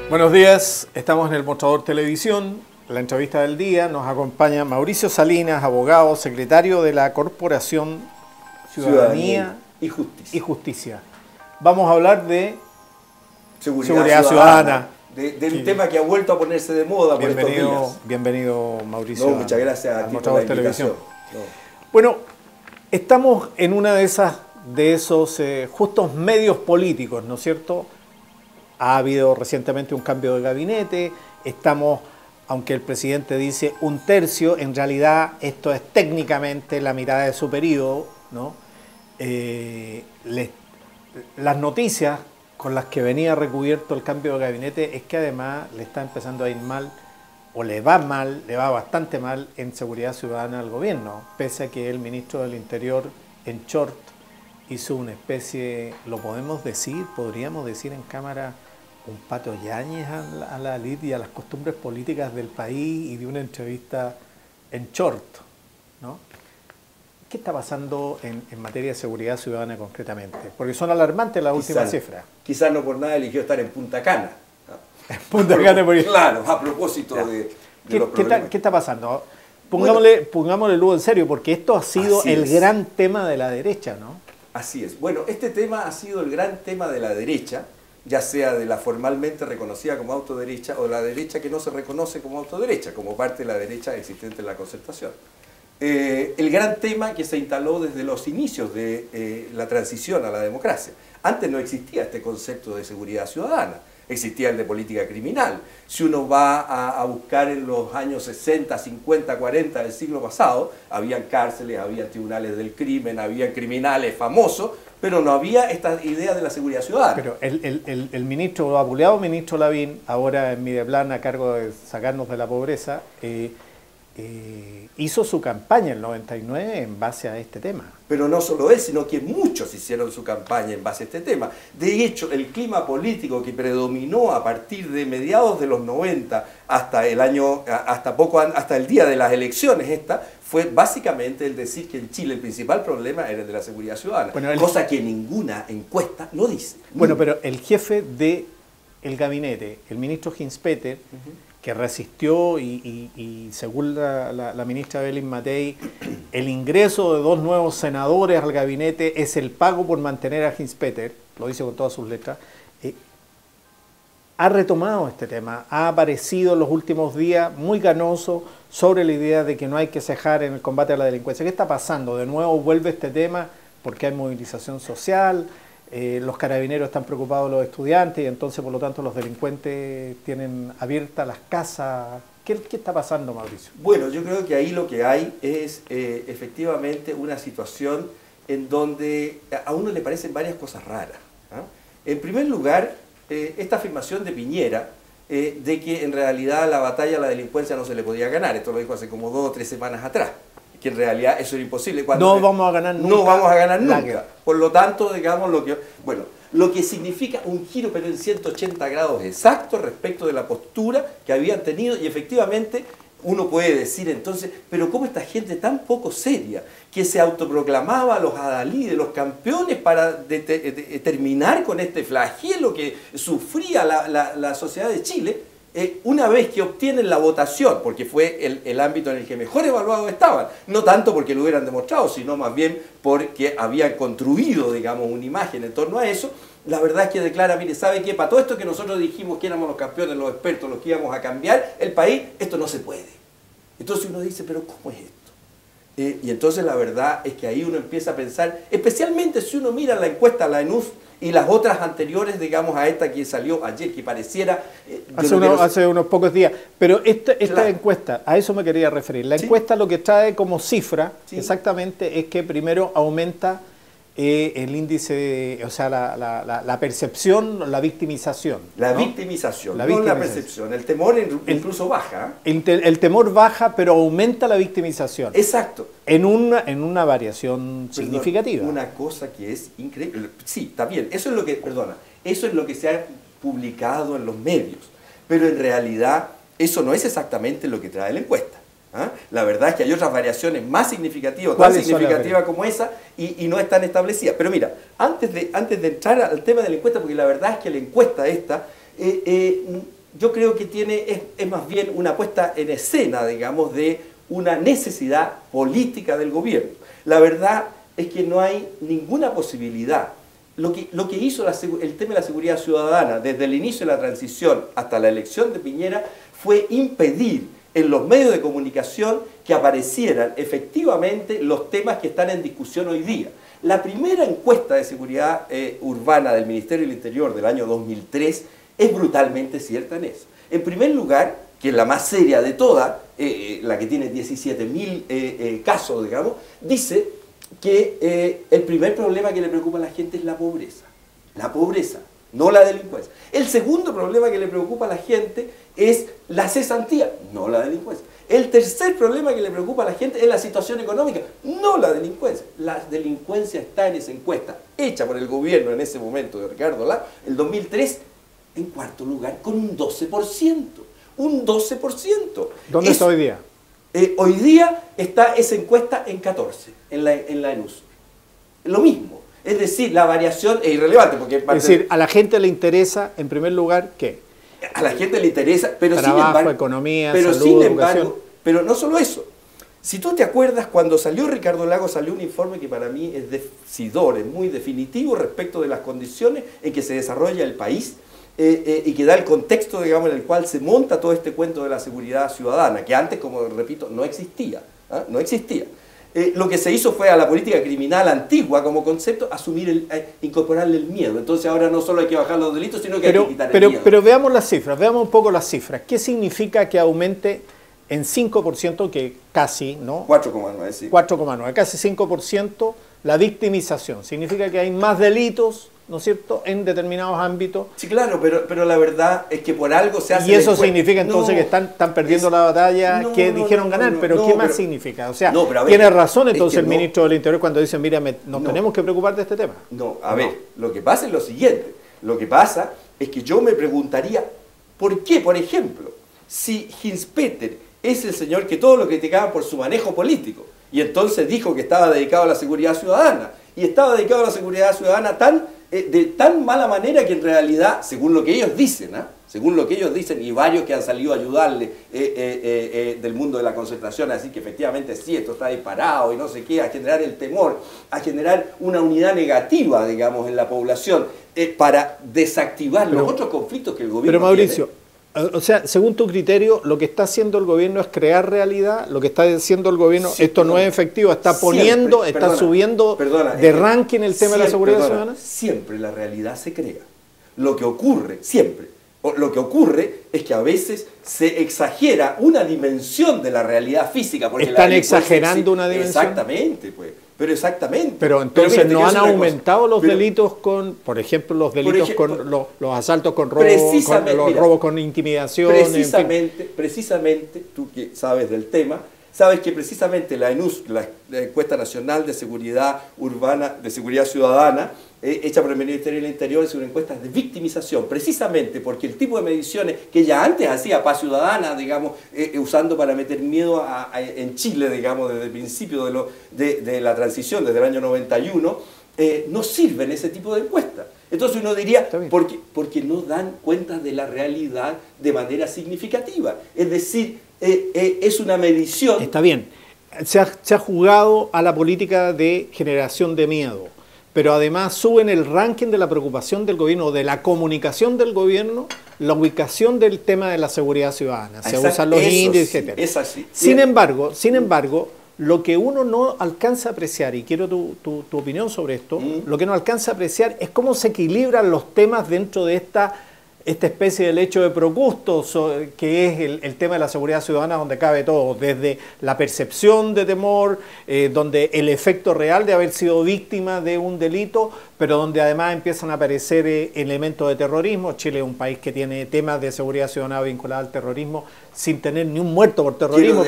Buenos días, estamos en el Mostrador Televisión, la entrevista del día. Nos acompaña Mauricio Salinas, abogado, secretario de la Corporación Ciudadanía y Justicia. Vamos a hablar de seguridad ciudadana. De un tema que ha vuelto a ponerse de moda por estos días. Bienvenido, Mauricio. No, muchas gracias a ti por la invitación. Bueno, estamos en una de esos justos medios políticos, ¿no es cierto? Ha habido recientemente un cambio de gabinete, estamos, aunque el presidente dice un tercio, en realidad esto es técnicamente la mitad de su periodo, ¿no? Las noticias con las que venía recubierto el cambio de gabinete es que además le está empezando a ir mal, o le va mal, le va bastante mal en seguridad ciudadana al gobierno, pese a que el ministro del Interior en short hizo una especie, lo podríamos decir en cámara, un Pato Yáñez a la lid y a las costumbres políticas del país y de una entrevista en short, ¿no? ¿Qué está pasando en materia de seguridad ciudadana concretamente? Porque son alarmantes las últimas cifras. Quizás no por nada eligió estar en Punta Cana. En Punta Cana, porque... Claro, a propósito de los problemas. ¿Qué está pasando? Pongámosle luz en serio, porque esto ha sido el gran tema de la derecha, ¿no? Así es. Bueno, este tema ha sido el gran tema de la derecha, ya sea de la formalmente reconocida como autoderecha o la derecha que no se reconoce como autoderecha, como parte de la derecha existente en la Concertación. El gran tema que se instaló desde los inicios de la transición a la democracia. Antes no existía este concepto de seguridad ciudadana, existía el de política criminal. Si uno va a buscar en los años 60, 50, 40 del siglo pasado, habían cárceles, había tribunales del crimen, había criminales famosos, pero no había esta idea de la seguridad ciudadana. Pero el ministro, vapuleado ministro Lavín, ahora en Mideplan a cargo de sacarnos de la pobreza, hizo su campaña en el 99 en base a este tema. Pero no solo él, sino que muchos hicieron su campaña en base a este tema. De hecho, el clima político que predominó a partir de mediados de los 90 hasta el día de las elecciones fue básicamente el decir que en Chile el principal problema era el de la seguridad ciudadana, cosa que ninguna encuesta lo dice. Bueno, pero el jefe del gabinete, el ministro Hinspeter, que resistió y según la ministra Belén Matei, el ingreso de 2 nuevos senadores al gabinete es el pago por mantener a Hinspeter, lo dice con todas sus letras, ha retomado este tema, ha aparecido en los últimos días muy ganoso sobre la idea de que no hay que cejar en el combate a la delincuencia. ¿Qué está pasando? De nuevo vuelve este tema porque hay movilización social, los carabineros están preocupados los estudiantes y entonces por lo tanto los delincuentes tienen abiertas las casas. ¿Qué está pasando, Mauricio? Bueno, yo creo que ahí lo que hay es efectivamente una situación en donde a uno le parecen varias cosas raras, ¿ah? En primer lugar, esta afirmación de Piñera de que en realidad la batalla a la delincuencia no se le podía ganar, esto lo dijo hace como 2 o 3 semanas atrás, que en realidad eso era imposible. No vamos a ganar nunca. No vamos a ganar nunca. Por lo tanto, digamos, lo que significa un giro pero en 180 grados exacto respecto de la postura que habían tenido, y efectivamente uno puede decir entonces, pero ¿cómo esta gente tan poco seria, que se autoproclamaba los adalides, los campeones para terminar con este flagelo que sufría la sociedad de Chile, una vez que obtienen la votación, porque fue el ámbito en el que mejor evaluados estaban, no tanto porque lo hubieran demostrado, sino más bien porque habían construido, digamos, una imagen en torno a eso, la verdad es que declara, mire, ¿sabe qué? Para todo esto que nosotros dijimos que éramos los campeones, los expertos, los que íbamos a cambiar el país, esto no se puede. Entonces uno dice, ¿pero cómo es esto? Y entonces la verdad es que ahí uno empieza a pensar, especialmente si uno mira la encuesta, la ENUS, y las otras anteriores, digamos, a esta que salió ayer, que pareciera... hace unos pocos días. Pero esta encuesta, a eso me quería referir. La encuesta lo que trae como cifra, exactamente, es que primero aumenta el índice, o sea, la percepción, la victimización. La ¿no? victimización, no la percepción. El temor incluso baja. El temor baja, pero aumenta la victimización. Exacto. En una variación significativa. Una cosa que es increíble. Sí, está bien. Eso es lo que se ha publicado en los medios. Pero en realidad eso no es exactamente lo que trae la encuesta. ¿Ah? La verdad es que hay otras variaciones más significativas, tan significativas como esa, y no están establecidas. Pero mira, antes de entrar al tema de la encuesta, porque la verdad es que la encuesta esta yo creo que es más bien una puesta en escena, digamos, de una necesidad política del gobierno. La verdad es que no hay ninguna posibilidad. Lo que hizo el tema de la seguridad ciudadana desde el inicio de la transición hasta la elección de Piñera fue impedir en los medios de comunicación que aparecieran efectivamente los temas que están en discusión hoy día. La primera encuesta de seguridad urbana del Ministerio del Interior del año 2003 es brutalmente cierta en eso. En primer lugar, que es la más seria de todas, la que tiene 17.000 casos, digamos, dice que el primer problema que le preocupa a la gente es la pobreza. La pobreza, no la delincuencia. El segundo problema que le preocupa a la gente es la cesantía, no la delincuencia. El tercer problema que le preocupa a la gente es la situación económica, no la delincuencia. La delincuencia está en esa encuesta, hecha por el gobierno en ese momento de Ricardo Lagos, el 2003, en cuarto lugar, con un 12%. Un 12%. ¿Dónde está hoy día? Hoy día está esa encuesta en 14, en la ENUS. Lo mismo. Es decir, la variación es irrelevante. Porque es decir, a la gente le interesa, en primer lugar, ¿qué? A la gente le interesa, pero trabajo, sin embargo, economía, pero salud, sin educación. embargo, pero no solo eso. Si tú te acuerdas, cuando salió Ricardo Lagos, salió un informe que para mí es decidor, es muy definitivo respecto de las condiciones en que se desarrolla el país y que da el contexto, digamos, en el cual se monta todo este cuento de la seguridad ciudadana, que antes, como repito, no existía. No existía. Lo que se hizo fue a la política criminal antigua como concepto incorporarle el miedo. Entonces ahora no solo hay que bajar los delitos, sino que hay que quitar el miedo. Pero veamos las cifras, veamos un poco las cifras. ¿Qué significa que aumente en 5%, que casi, ¿no? 4,9, sí. 4,9, casi 5% la victimización. Significa que hay más delitos, ¿no es cierto?, en determinados ámbitos. Sí, claro, pero la verdad es que por algo se hace... Y eso significa entonces que están perdiendo la batalla que dijeron ganar, pero ¿qué más significa? O sea, tiene razón entonces el ministro del Interior cuando dice, mira, nos tenemos que preocupar de este tema. No, a ver, lo que pasa es lo siguiente. Lo que pasa es que yo me preguntaría, ¿por qué, por ejemplo, si Hinspeter es el señor que todos lo criticaban por su manejo político, y entonces dijo que estaba dedicado a la seguridad ciudadana, y estaba dedicado a la seguridad ciudadana de tan mala manera que en realidad, según lo que ellos dicen, según lo que ellos dicen, y varios que han salido a ayudarle del mundo de la concentración, así que efectivamente sí, esto está disparado y no sé qué, a generar el temor, a generar una unidad negativa, digamos, en la población, para desactivar los otros conflictos que el gobierno Pero Mauricio, tiene. O sea, según tu criterio, lo que está haciendo el gobierno es crear realidad, lo que está haciendo el gobierno, sí, esto no es efectivo, está poniendo, está subiendo de ranking el tema de la seguridad ciudadana. Siempre la realidad se crea. Lo que ocurre, siempre, lo que ocurre es que a veces se exagera una dimensión de la realidad física. Porque ¿Están exagerando una dimensión? Exactamente, pues. Pero exactamente. Pero entonces no han aumentado los delitos con, por ejemplo, los delitos con los asaltos con robo, los robos con intimidación. Precisamente, tú que sabes del tema, sabes que precisamente la ENUS, la Encuesta Nacional de Seguridad Urbana, de Seguridad Ciudadana, hecha por el Ministerio del Interior, es una encuesta de victimización, precisamente porque el tipo de mediciones que ya antes hacía Paz Ciudadana, digamos, usando para meter miedo en Chile, digamos, desde el principio de la transición, desde el año 91, no sirven ese tipo de encuestas. Entonces uno diría, porque no dan cuenta de la realidad de manera significativa. Es decir, es una medición... Está bien, se ha jugado a la política de generación de miedo, pero además suben el ranking de la preocupación del gobierno, de la comunicación del gobierno, la ubicación del tema de la seguridad ciudadana. Se usan los índices, etc. Es así. Sin embargo, lo que uno no alcanza a apreciar, y quiero tu opinión sobre esto, lo que no alcanza a apreciar es cómo se equilibran los temas dentro de esta especie de lecho de Procusto, que es el tema de la seguridad ciudadana, donde cabe todo, desde la percepción de temor, donde el efecto real de haber sido víctima de un delito, pero donde además empiezan a aparecer elementos de terrorismo. Chile es un país que tiene temas de seguridad ciudadana vinculados al terrorismo, sin tener ni un muerto por terrorismo.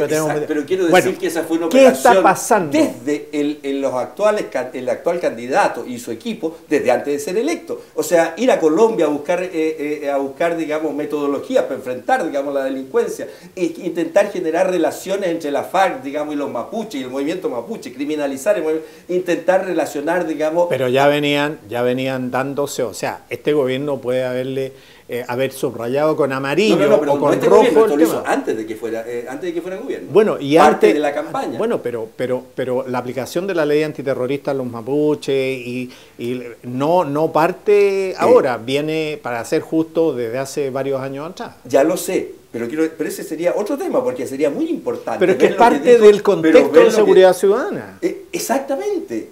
Pero quiero decir que esa fue una operación. ¿Qué está pasando? Desde el actual candidato y su equipo, desde antes de ser electo. O sea, ir a Colombia a buscar, digamos, metodologías para enfrentar, digamos, la delincuencia, e intentar generar relaciones entre la FARC, digamos, y los mapuches, y el movimiento mapuche, criminalizar el movimiento, intentar relacionar, digamos... Pero ya venía venían dándose, o sea, este gobierno puede haber subrayado con amarillo pero o con este rojo gobierno, el lo tema. hizo antes de que fuera gobierno. Bueno, y parte antes de la campaña. Bueno, pero la aplicación de la ley antiterrorista a los mapuches y no parte ahora, viene, para ser justo, desde hace varios años atrás. Ya lo sé, pero ese sería otro tema, porque sería muy importante. Pero es que es parte del contexto de seguridad ciudadana. Exactamente,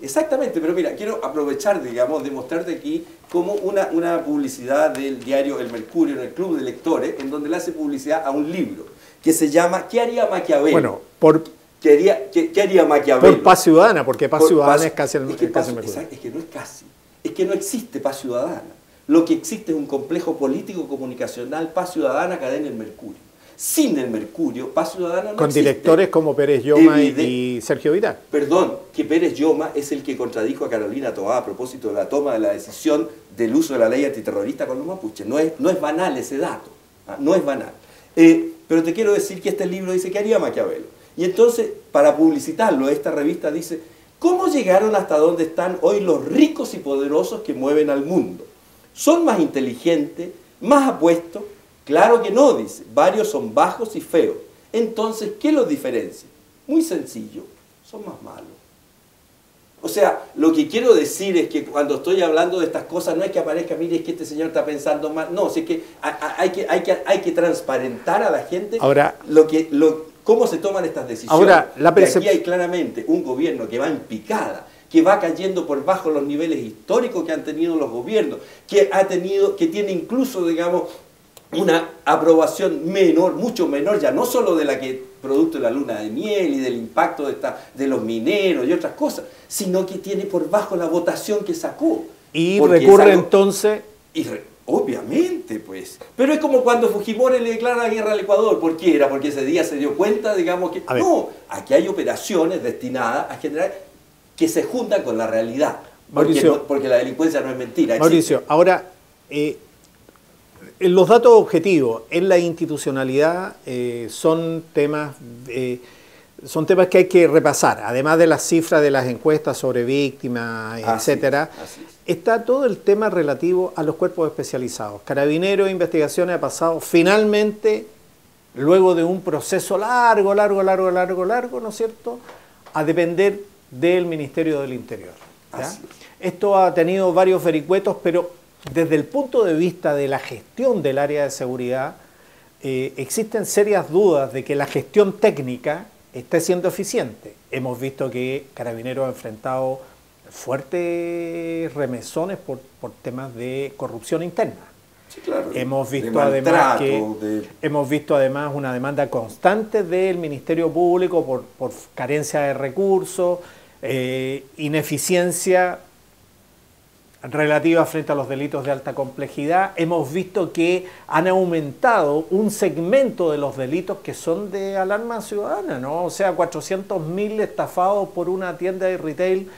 pero mira, quiero aprovechar, digamos, de mostrarte aquí como una publicidad del diario El Mercurio, en el Club de Lectores, en donde le hace publicidad a un libro que se llama ¿Qué haría Maquiavelo? Bueno, ¿Qué haría Maquiavelo? Por Paz Ciudadana, porque Paz Ciudadana es casi el Mercurio. Es que no es casi, es que no existe Paz Ciudadana. Lo que existe es un complejo político-comunicacional, Paz Ciudadana, cadena El Mercurio. Sin El Mercurio, Paz Ciudadana no con existe. Directores como Pérez Lloma y Sergio Vidal. Perdón, que Pérez Lloma es el que contradijo a Carolina Toá a propósito de la toma de la decisión del uso de la ley antiterrorista con los mapuches. No es banal ese dato, no es banal. Pero te quiero decir que este libro dice ¿qué haría Maquiavelo? Y entonces, para publicitarlo, esta revista dice ¿cómo llegaron hasta donde están hoy los ricos y poderosos que mueven al mundo? ¿Son más inteligentes, más apuestos? Claro que no, dice. Varios son bajos y feos. Entonces, ¿qué los diferencia? Muy sencillo, son más malos. O sea, lo que quiero decir es que cuando estoy hablando de estas cosas, no es que aparezca, mire, es que este señor está pensando mal. No, es que hay que transparentar a la gente cómo se toman estas decisiones. Ahora, y aquí hay claramente un gobierno que va en picada, que va cayendo por bajo los niveles históricos que han tenido los gobiernos, que tiene incluso, digamos, una aprobación menor, mucho menor, ya no solo de la que producto de la luna de miel y del impacto de los mineros y otras cosas, sino que tiene por bajo la votación que sacó. Y recurre entonces... Obviamente, pues. Pero es como cuando Fujimori le declara la guerra al Ecuador. ¿Por qué era? Porque ese día se dio cuenta, digamos, que... No, aquí hay operaciones destinadas a generar que se juntan con la realidad. Porque la delincuencia no es mentira. Mauricio, ahora... los datos objetivos en la institucionalidad son temas que hay que repasar, además de las cifras de las encuestas sobre víctimas, etcétera. Está todo el tema relativo a los cuerpos especializados. Carabineros, Investigaciones ha pasado finalmente, luego de un proceso largo, ¿no es cierto?, a depender del Ministerio del Interior. ¿ya? Esto ha tenido varios vericuetos, pero desde el punto de vista de la gestión del área de seguridad, existen serias dudas de que la gestión técnica esté siendo eficiente. Hemos visto que Carabineros ha enfrentado fuertes remesones por temas de corrupción interna. Sí, claro. Hemos visto además una demanda constante del Ministerio Público por carencia de recursos, ineficiencia relativa frente a los delitos de alta complejidad. Hemos visto que han aumentado un segmento de los delitos que son de alarma ciudadana, ¿no? O sea, 400.000 estafados por una tienda de retail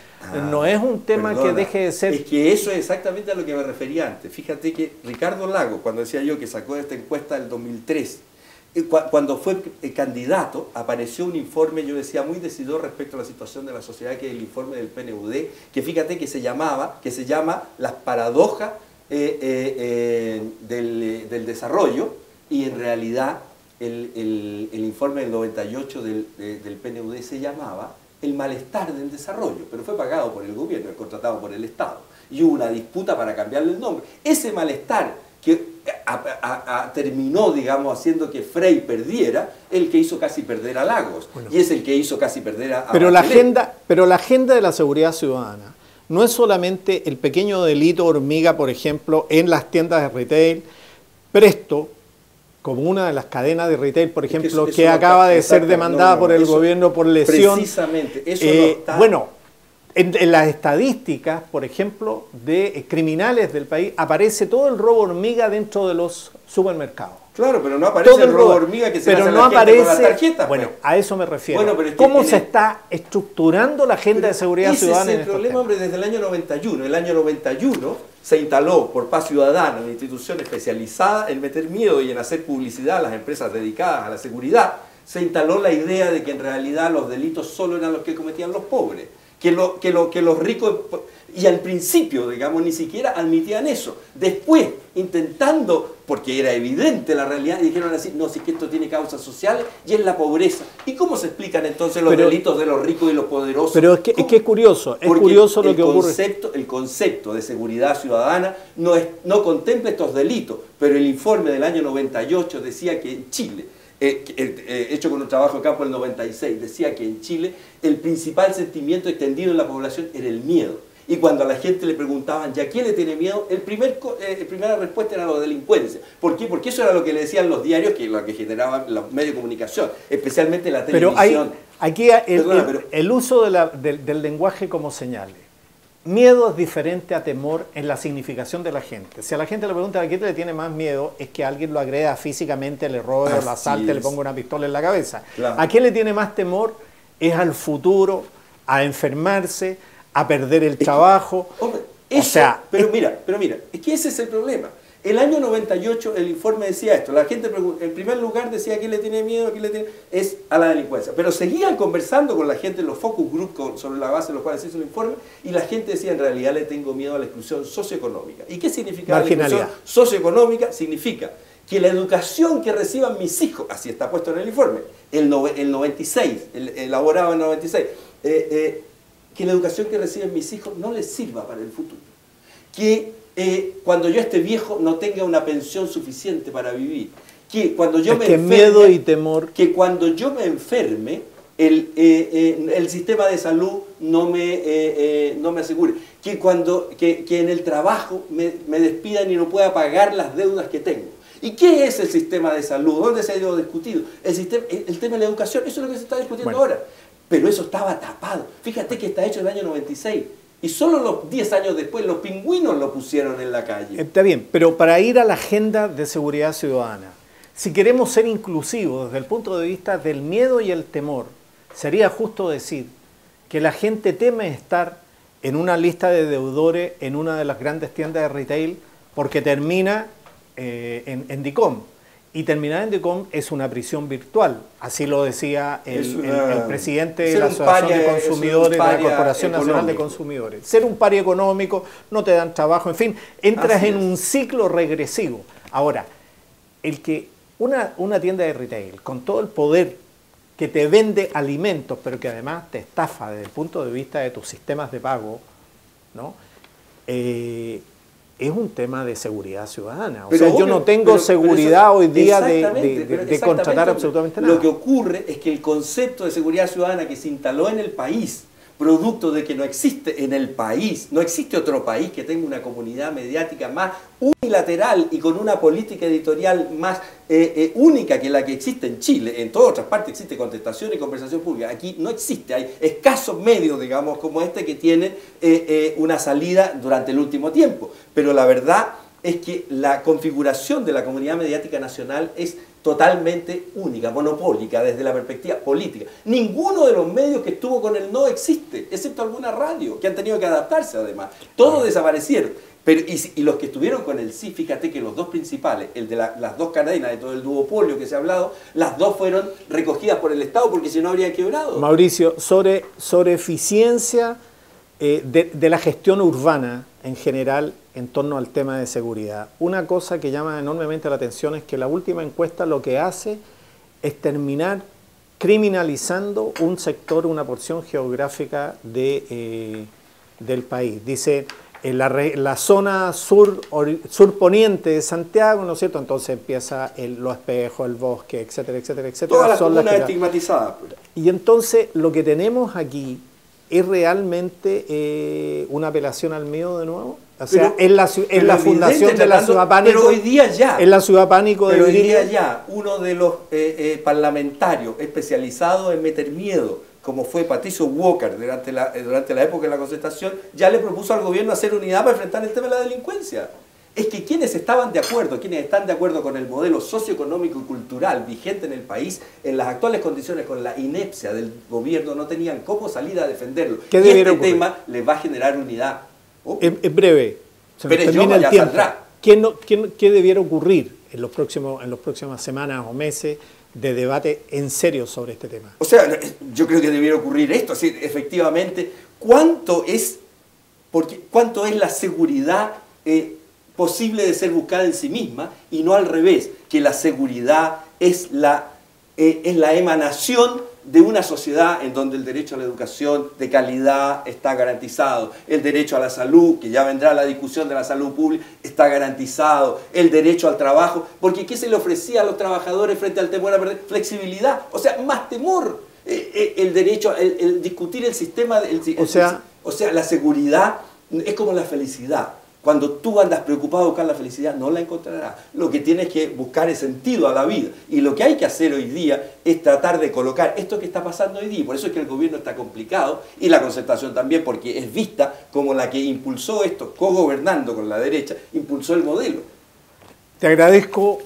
no es un tema que deje de ser... Es que eso es exactamente a lo que me refería antes. Fíjate que Ricardo Lagos, cuando decía yo que sacó esta encuesta del 2003, cuando fue candidato, apareció un informe, yo decía, muy decidor respecto a la situación de la sociedad, que es el informe del PNUD, que fíjate que se llama Las paradojas del desarrollo, y en realidad el informe del 98 del PNUD se llamaba El malestar del desarrollo, pero fue pagado por el gobierno, contratado por el Estado, y hubo una disputa para cambiarle el nombre. Ese malestar que terminó, digamos, haciendo que Frey perdiera, el que hizo casi perder a Lagos, y es el que hizo casi perder a pero la agenda de la seguridad ciudadana no es solamente el pequeño delito hormiga, por ejemplo, en las tiendas de retail. Presto, como una de las cadenas de retail, por ejemplo, que acaba de ser demandada por el gobierno por lesión. Precisamente, eso no está... Bueno, en las estadísticas, por ejemplo, de criminales del país, aparece todo el robo hormiga dentro de los supermercados. Claro, pero no aparece el robo hormiga que se hace no a la gente con las tarjetas. Bueno, pues. a eso me refiero. Bueno, pero es que ¿Cómo se está estructurando la agenda de seguridad ciudadana? Ese es el problema, hombre, desde el año 91. El año 91 se instaló por Paz Ciudadana, una institución especializada en meter miedo y en hacer publicidad a las empresas dedicadas a la seguridad. Se instaló la idea de que en realidad los delitos solo eran los que cometían los pobres, que los ricos, y al principio, digamos, ni siquiera admitían eso. Después, intentando, porque era evidente la realidad, dijeron así, no, si es que esto tiene causas sociales y es la pobreza. ¿Y cómo se explican entonces los delitos de los ricos y los poderosos? Pero es que es curioso, lo que ocurre. El concepto de seguridad ciudadana no contempla estos delitos, pero el informe del año 98 decía que en Chile, hecho con un trabajo de campo del 96, decía que en Chile el principal sentimiento extendido en la población era el miedo. Y cuando a la gente le preguntaban, ¿ya quién le tiene miedo? La primera respuesta era la delincuencia. ¿Por qué? Porque eso era lo que le decían los diarios, que lo que generaban los medios de comunicación, especialmente la televisión. Pero aquí el uso del lenguaje como señales. Miedo es diferente a temor en la significación de la gente. Si a la gente le pregunta a quién le tiene más miedo, es que alguien lo agreda físicamente, le robe o lo asalte, le ponga una pistola en la cabeza. Claro. ¿A quién le tiene más temor? Es al futuro, a enfermarse, a perder el trabajo. Hombre, pero mira, es que ese es el problema. El año 98 el informe decía esto, la gente en primer lugar decía a quién le tiene miedo, es a la delincuencia. Pero seguían conversando con la gente en los focus group sobre la base de los cuales se hizo el informe, y la gente decía, en realidad le tengo miedo a la exclusión socioeconómica. ¿Y qué significa la exclusión socioeconómica? Significa que la educación que reciban mis hijos, así está puesto en el informe, el 96, elaborado en el 96, que la educación que reciben mis hijos no les sirva para el futuro. Que cuando yo esté viejo no tenga una pensión suficiente para vivir. Que cuando yo me enferme, miedo y temor. Que cuando yo me enferme, el sistema de salud no me asegure. Que en el trabajo me despidan y no pueda pagar las deudas que tengo. ¿Y qué es el sistema de salud? ¿Dónde se ha ido discutido? El tema de la educación, eso es lo que se está discutiendo ahora. Pero eso estaba tapado. Fíjate que está hecho en el año 96. Y solo los 10 años después los pingüinos lo pusieron en la calle. Está bien, pero para ir a la agenda de seguridad ciudadana, si queremos ser inclusivos desde el punto de vista del miedo y el temor, sería justo decir que la gente teme estar en una lista de deudores en una de las grandes tiendas de retail porque termina en DICOM. Y terminar en DICOM es una prisión virtual, así lo decía el presidente de la Asociación de Consumidores de la Corporación Nacional de Consumidores. Ser un paria económico, no te dan trabajo, en fin, entras en un ciclo regresivo. Ahora, el que una tienda de retail, con todo el poder que te vende alimentos, pero que además te estafa desde el punto de vista de tus sistemas de pago, ¿no? Es un tema de seguridad ciudadana. O sea, yo no tengo seguridad hoy día de contratar absolutamente nada. Lo que ocurre es que el concepto de seguridad ciudadana que se instaló en el país, producto de que no existe en el país, no existe otro país que tenga una comunidad mediática más unilateral y con una política editorial más única que la que existe en Chile. En todas otras partes existe contestación y conversación pública. Aquí no existe, hay escasos medios, digamos, como este que tienen una salida durante el último tiempo. Pero la verdad es que la configuración de la comunidad mediática nacional es totalmente única, monopólica desde la perspectiva política. Ninguno de los medios que estuvo con el no existe, excepto alguna radio, que han tenido que adaptarse además. Todos desaparecieron. Pero, y los que estuvieron con el sí, fíjate que los dos principales, el de las dos cadenas, de todo el duopolio que se ha hablado, las dos fueron recogidas por el Estado porque si no habrían quebrado. Mauricio, sobre eficiencia de la gestión urbana en general en torno al tema de seguridad. Una cosa que llama enormemente la atención es que la última encuesta lo que hace es terminar criminalizando un sector, una porción geográfica del país. Dice, en la zona surponiente de Santiago, ¿no es cierto? Entonces empieza Los Espejos, el Bosque, etcétera, etcétera, etcétera. Todas las comunas estigmatizadas. Y entonces lo que tenemos aquí es realmente una apelación al miedo de nuevo. O sea, es la fundación de la Ciudad Pánico. Pero hoy día ya. Es la Ciudad Pánico de Pero hoy día ya, uno de los parlamentarios especializados en meter miedo, como fue Patricio Walker durante la época de la concertación, ya le propuso al gobierno hacer unidad para enfrentar el tema de la delincuencia. Es que quienes estaban de acuerdo, quienes están de acuerdo con el modelo socioeconómico y cultural vigente en el país, en las actuales condiciones, con la inepcia del gobierno, no tenían cómo salir a defenderlo. Y este tema les va a generar unidad. En breve, se nos termina el tiempo. ¿Qué debiera ocurrir en las próximas semanas o meses de debate en serio sobre este tema? O sea, yo creo que debiera ocurrir esto, así, efectivamente, cuánto es la seguridad posible de ser buscada en sí misma, y no al revés, que la seguridad es la emanación de una sociedad en donde el derecho a la educación de calidad está garantizado, el derecho a la salud, que ya vendrá la discusión de la salud pública, está garantizado, el derecho al trabajo, porque ¿qué se le ofrecía a los trabajadores frente al temor a perder? Flexibilidad, o sea, más temor, el derecho, el discutir el sistema, o sea, la seguridad es como la felicidad. Cuando tú andas preocupado de buscar la felicidad, no la encontrarás. Lo que tienes que buscar es sentido a la vida. Y lo que hay que hacer hoy día es tratar de colocar esto que está pasando hoy día. Por eso es que el gobierno está complicado, y la concertación también, porque es vista como la que impulsó esto, cogobernando con la derecha, impulsó el modelo. Te agradezco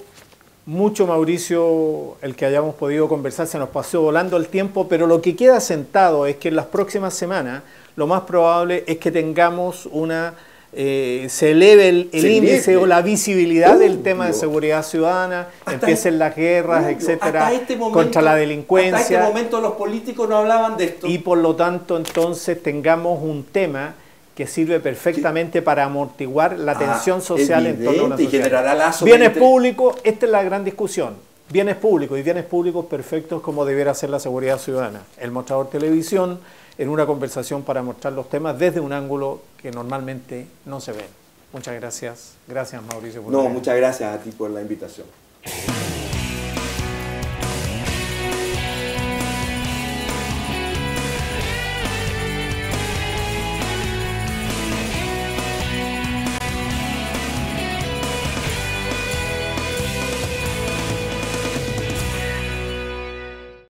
mucho, Mauricio, el que hayamos podido conversar. Se nos pasó volando el tiempo, pero lo que queda sentado es que en las próximas semanas lo más probable es que tengamos se eleve el índice o la visibilidad del tema de seguridad ciudadana, empiecen las guerras, etcétera, contra la delincuencia. Hasta este momento los políticos no hablaban de esto. Y por lo tanto, entonces, tengamos un tema que sirve perfectamente para amortiguar la tensión social en torno a una sociedad. Y generará lazos. Bienes públicos, esta es la gran discusión. Bienes públicos, y bienes públicos perfectos como debiera ser la seguridad ciudadana. El Mostrador Televisión, en una conversación para mostrar los temas desde un ángulo que normalmente no se ve. Muchas gracias. Gracias, Mauricio. Muchas gracias a ti por la invitación.